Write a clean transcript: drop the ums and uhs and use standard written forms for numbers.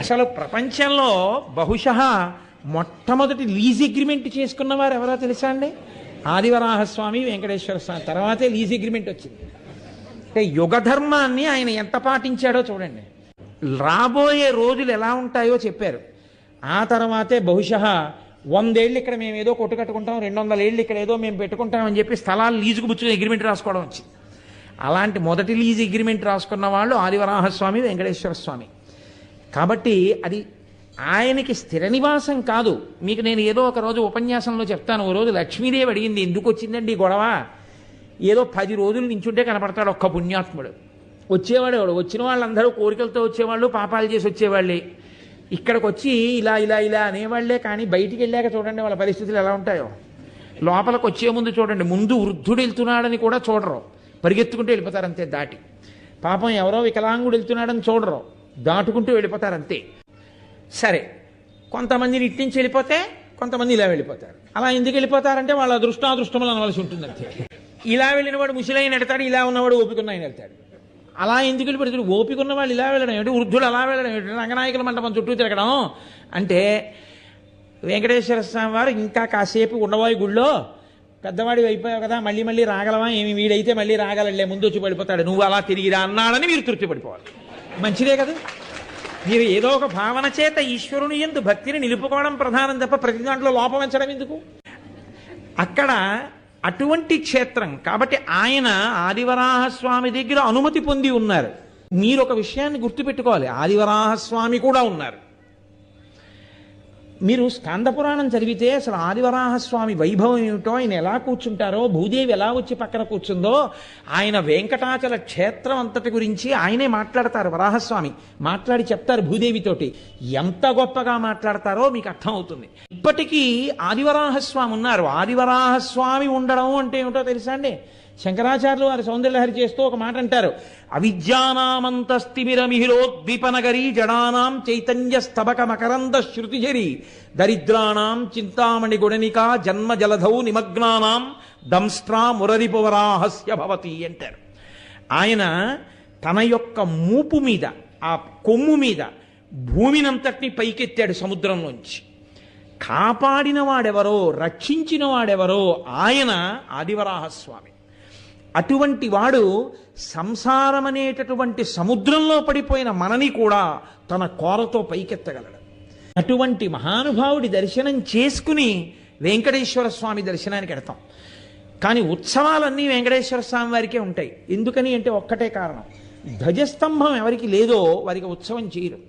అసలు ప్రపంచంలో బహుశः మొట్టమొదటి లీజ్ అగ్రిమెంట్ చేసుకున్నవారు ఎవరో తెలుసా అండి? ఆదివరాహస్వామి, వెంకటేశ్వర స్వామి. తర్వాతే లీజ్ అగ్రిమెంట్ వచ్చింది. అంటే యుగధర్మాన్ని ఆయన ఎంత పాటించాడో చూడండి. రాబోయే రోజులు ఎలా ఉంటాయో చెప్పారు. ఆ తర్వాతే బహుశः 100 ఏళ్ళు ఇక్కడ మేము ఏదో కొట్టు కట్టుకుంటాం, 200 ఏళ్ళు ఇక్కడ ఏదో మేము పెట్టుకుంటామని చెప్పి స్థలాలు లీజుకు పుచ్చుకుని అగ్రిమెంట్ రాసుకోవడం వచ్చింది. అలాంటి మొదటి లీజ్ అగ్రిమెంట్ రాసుకున్న వాళ్ళు ఆదివరాహస్వామి, వెంకటేశ్వర స్వామి. కాబట్టి అది ఆయనకి స్థిర నివాసం కాదు. మీకు నేను ఏదో ఒక రోజు ఉపన్యాసంలో చెప్తాను. ఓ రోజు లక్ష్మీదేవి అడిగింది, ఎందుకు వచ్చిందండి ఈ గొడవ? ఏదో 10 రోజులు నించుంటే కనపడతాడు ఒక్క పుణ్యాత్ముడు. వచ్చేవాడు వచ్చిన వాళ్ళందరూ కోరికలతో వచ్చేవాళ్ళు, పాపాలు చేసి వచ్చేవాళ్ళే. ఇక్కడికి వచ్చి ఇలా ఇలా ఇలా అనేవాళ్లే. కానీ బయటికి వెళ్ళాక చూడండి వాళ్ళ పరిస్థితులు ఎలా ఉంటాయో. లోపలికి వచ్చే ముందు చూడండి, ముందు వృద్ధుడు వెళ్తున్నాడని కూడా చూడరు, పరిగెత్తుకుంటూ వెళ్ళిపోతారు అంతే దాటి. పాపం ఎవరో వికలాంగుడు వెళ్తున్నాడని చూడరు, దాటుకుంటూ వెళ్ళిపోతారు అంతే. సరే, కొంతమందిని ఇట్టించి వెళ్ళిపోతే కొంతమంది ఇలా వెళ్ళిపోతారు. అలా ఎందుకు వెళ్ళిపోతారంటే వాళ్ళ అదృష్టాదృష్టములు అనవలసి ఉంటుంది అంతే. ఇలా వెళ్ళినవాడు ముసిలైన వెళ్తాడు, ఇలా ఉన్నవాడు ఓపికన్న ఆయన వెళ్తాడు. అలా ఎందుకు వెళ్ళిపోతాడు? ఓపిక ఉన్న వాళ్ళు ఇలా వెళ్ళడం ఏమిటి, వృద్ధులు అలా వెళ్ళడం ఏమిటి, రంగనాయకుల మంటపం చుట్టూ తిరగడం అంటే. వెంకటేశ్వర స్వామి వారు ఇంకా కాసేపు ఉండబోయి గుళ్ళో, పెద్దవాడి అయిపోయావు కదా, మళ్ళీ మళ్ళీ రాగలవా ఏమి, వీడైతే మళ్ళీ రాగలలే, ముందు వచ్చి పడిపోతాడు, నువ్వు అలా తిరిగిరా అన్నాడని మీరు తృప్తి పడిపోవాలి. మంచిదే కదా. మీరు ఏదో ఒక భావన చేత ఈశ్వరుని యందు భక్తిని నిలుపుకోవడం ప్రధానం తప్ప ప్రతి దాంట్లో లోపం ఎంచడం ఎందుకు? అక్కడ అటువంటి క్షేత్రం కాబట్టి ఆయన ఆదివరాహస్వామి దగ్గర అనుమతి పొంది ఉన్నారు. మీరు ఒక విషయాన్ని గుర్తుపెట్టుకోవాలి, ఆదివరాహస్వామి కూడా ఉన్నారు. మీరు స్కాందపురాణం చదివితే అసలు ఆదివరాహస్వామి వైభవం ఏమిటో, ఆయన ఎలా కూర్చుంటారో, భూదేవి ఎలా వచ్చి పక్కన కూర్చుందో, ఆయన వెంకటాచల క్షేత్రం అంతటి గురించి ఆయనే మాట్లాడతారు. వరాహస్వామి మాట్లాడి చెప్తారు భూదేవితోటి. ఎంత గొప్పగా మాట్లాడతారో మీకు అర్థం అవుతుంది. ఇప్పటికీ ఆదివరాహస్వామి ఉన్నారు. ఆదివరాహస్వామి ఉండడం అంటే ఏమిటో తెలుసా అండి? శంకరాచార్యులు వారి సౌందర్యలహరి చేస్తూ ఒక మాట అంటారు, అవిద్యానామంతస్తిమిరమిహిరోద్దీపనగరీ జడానాం చైతన్య స్తబక మకరంద శృతిజరి దరిద్రాణం చింతామణి గుణనికా జన్మ జలధౌ నిమగ్నానాం దంస్ట్రా మురరిపువరాహస్య భవతి అంటారు. ఆయన తన యొక్క మూపు మీద, ఆ కొమ్ము మీద భూమినంతటిని పైకెత్తాడు సముద్రంలోంచి. కాపాడిన వాడెవరో, రక్షించిన వాడెవరో ఆయన ఆదివరాహస్వామి. అటువంటి వాడు సంసారం అనేటటువంటి సముద్రంలో పడిపోయిన మనని కూడా తన కోరతో పైకెత్తగలడు. అటువంటి మహానుభావుడి దర్శనం చేసుకుని వెంకటేశ్వర స్వామి దర్శనానికి వెడతాం. కానీ ఉత్సవాలన్నీ వెంకటేశ్వర స్వామి వారికే ఉంటాయి. ఎందుకని అంటే ఒక్కటే కారణం, ధ్వజస్తంభం ఎవరికి లేదో వారికి ఉత్సవం చేయరు.